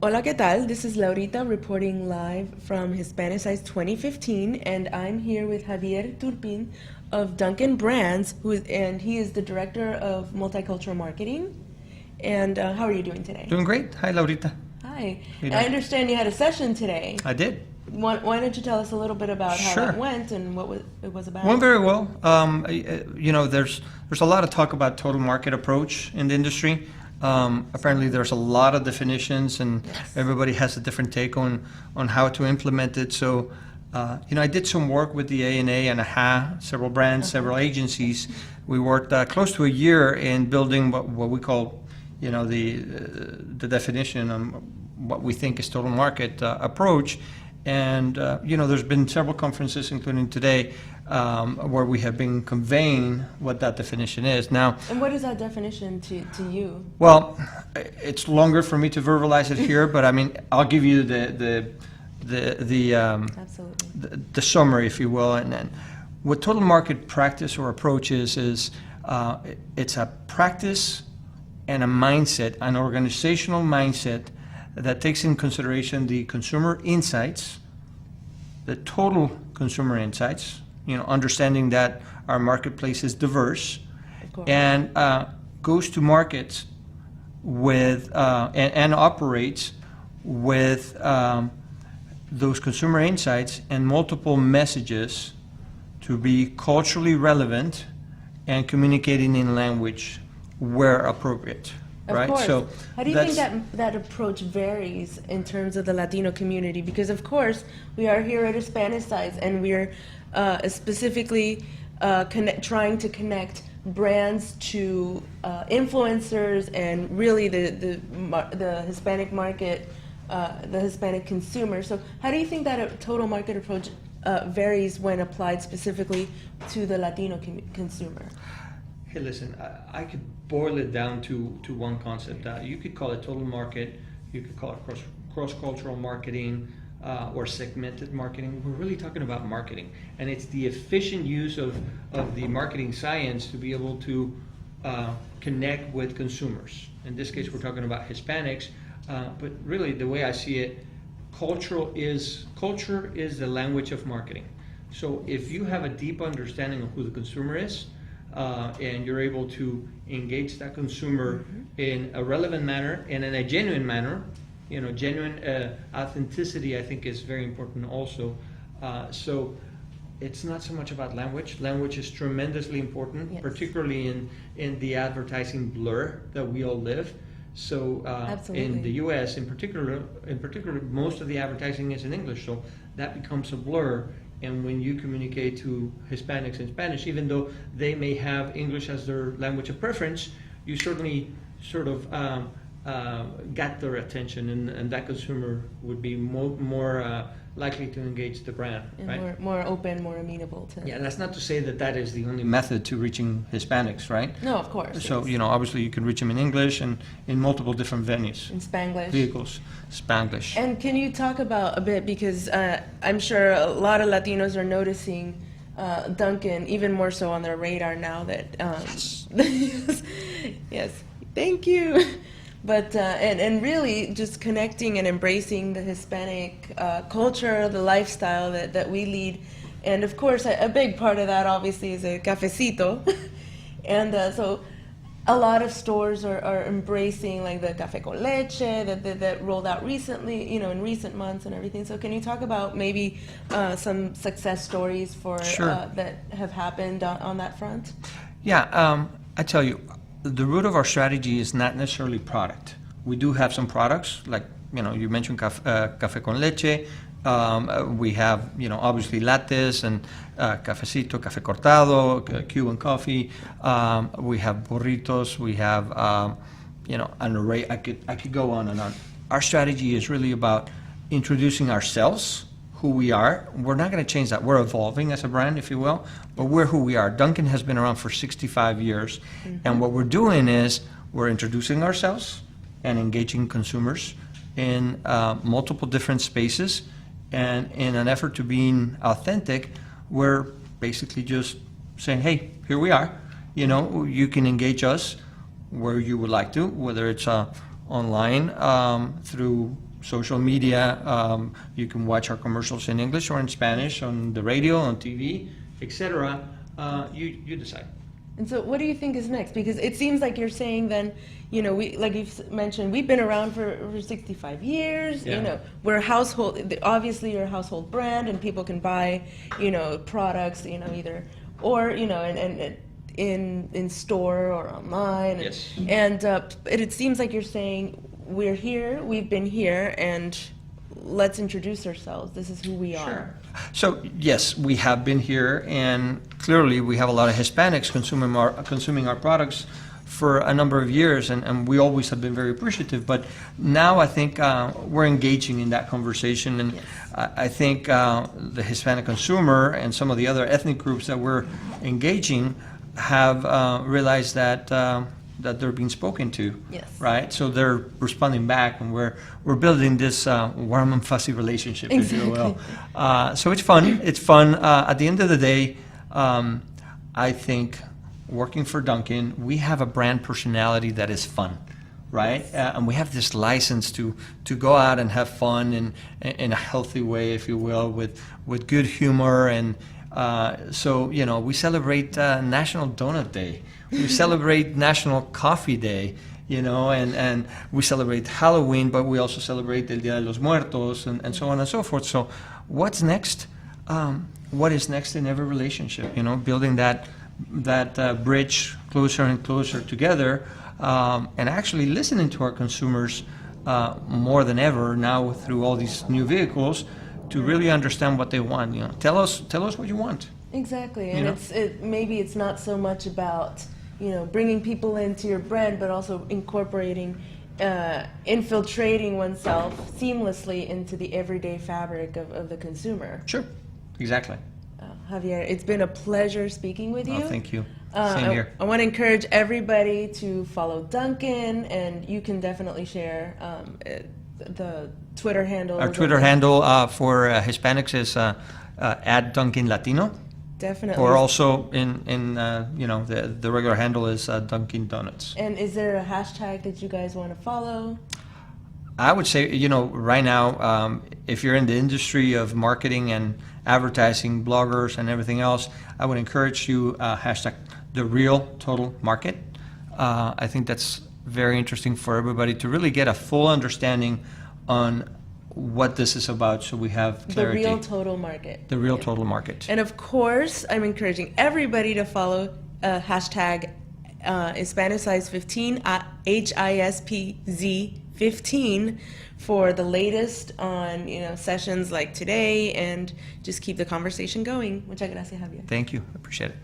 Hola, ¿qué tal? This is Laurita reporting live from Hispanicize 2015, and I'm here with Javier Turpin of Dunkin Brands, and he is the director of multicultural marketing. And how are you doing today? Doing great. Hi, Laurita. Hi. You I know, understand you had a session today. I did. Why don't you tell us a little bit about how Sure. that went and what it was about? Went very well. There's a lot of talk about total market approach in the industry. Apparently, there's a lot of definitions, and Yes. everybody has a different take on how to implement it. So, I did some work with the ANA and AHA, several brands, several agencies. We worked close to a year in building what we call, the definition on what we think is total market approach. And, there's been several conferences, including today, where we have been conveying what that definition is. Now, And what is that definition to you? well, it's longer for me to verbalize it here, but I mean, I'll give you Absolutely. the summary, if you will. And then what total market practice or approach is it's a practice and a mindset, an organizational mindset that takes in consideration the consumer insights, the total consumer insights, understanding that our marketplace is diverse, Of course. and goes to markets with and operates with those consumer insights and multiple messages to be culturally relevant and communicating in language where appropriate. Of Right? course. So How do you think that's- that approach varies in terms of the Latino community? Because of course we are here at Hispanicize, and we're specifically trying to connect brands to influencers and really the Hispanic market, the Hispanic consumer. So how do you think that a total market approach varies when applied specifically to the Latino consumer? Hey, listen, I could boil it down to one concept. You could call it total market, you could call it cross-cultural marketing, or segmented marketing. We're really talking about marketing, and it's the efficient use of the marketing science to be able to connect with consumers. In this case, we're talking about Hispanics, but really the way I see it, culture is the language of marketing. So if you have a deep understanding of who the consumer is, and you're able to engage that consumer in a relevant manner and in a genuine manner, genuine authenticity, I think, is very important also. So it's not so much about language. Language is tremendously important, Yes. particularly in the advertising blur that we all live. So Absolutely. in the U.S. in particular, most of the advertising is in English, so that becomes a blur. And when you communicate to Hispanics in Spanish, even though they may have English as their language of preference, you certainly sort of got their attention, and that consumer would be more likely to engage the brand, And right? more open, more amenable to. Yeah, that's not to say that is the only method to reaching Hispanics, right? No, of course. So, yes. obviously you can reach them in English and in multiple different venues, In Spanglish. vehicles, Spanglish. And can you talk about a bit, because I'm sure a lot of Latinos are noticing Dunkin' even more so on their radar now that yes, thank you. But and really just connecting and embracing the Hispanic culture, the lifestyle that we lead, and of course a big part of that obviously is a cafecito, and so a lot of stores are embracing like the café con leche that rolled out recently, in recent months and everything. So can you talk about maybe some success stories for Sure. that have happened on that front? Yeah, I tell you, the root of our strategy is not necessarily product. We do have some products, like, you mentioned café con leche. We have, obviously lattes and cafecito, café cortado, Cuban coffee. We have burritos. We have, an array. I could go on and on. Our strategy is really about introducing ourselves, who we are. We're not going to change that. We're evolving as a brand, if you will, but we're who we are. Dunkin' has been around for 65 years, and what we're doing is we're introducing ourselves and engaging consumers in multiple different spaces, and in an effort to being authentic, we're basically just saying, hey, here we are. You can engage us where you would like to, whether it's online through social media. You can watch our commercials in English or in Spanish on the radio, on TV, etc. You decide. And so what do you think is next? Because it seems like you're saying then, you know, we, like you've mentioned, we've been around for 65 years, Yeah. you know, we're a household, obviously you're a household brand and people can buy, you know, products, you know, either, or, you know, and in store or online. Yes. And it seems like you're saying, we're here, we've been here, and let's introduce ourselves. This is who we are. So yes, we have been here, and clearly we have a lot of Hispanics consuming our products for a number of years, and we always have been very appreciative. But now I think we're engaging in that conversation, and Yes. I think the Hispanic consumer and some of the other ethnic groups that we're engaging have realized that they're being spoken to, Yes. right? So they're responding back, and we're building this warm and fuzzy relationship, if you will. So it's fun. It's fun. At the end of the day, I think working for Dunkin', we have a brand personality that is fun, right? And we have this license to go out and have fun in a healthy way, if you will, with good humor. And so, you know, we celebrate National Donut Day. We celebrate National Coffee Day, you know, and we celebrate Halloween, but we also celebrate El Día de los Muertos, and so on and so forth. So what's next? What is next in every relationship? You know, building that bridge closer and closer together, and actually listening to our consumers more than ever now through all these new vehicles to really understand what they want. You know, tell us what you want. Exactly, and You know? maybe it's not so much about, you know, bringing people into your brand, but also incorporating, infiltrating oneself seamlessly into the everyday fabric of the consumer. Sure, exactly. Javier, it's been a pleasure speaking with you. Oh, thank you. Same here. I want to encourage everybody to follow Dunkin', and you can definitely share the Twitter handle. Our Twitter handle for Hispanics is at Dunkin' Latino. Definitely. Or also in you know, the regular handle is Dunkin' Donuts. And is there a hashtag that you guys want to follow? I would say, you know, right now, if you're in the industry of marketing and advertising, bloggers and everything else, I would encourage you hashtag the real total market. I think that's very interesting for everybody to really get a full understanding on what this is about, so we have clarity. The real total market. The real total market. And of course, I'm encouraging everybody to follow hashtag Hispanicize15, HISPZ15, for the latest on, you know, sessions like today, and just keep the conversation going. Muchas gracias, Javier. Thank you. Appreciate it.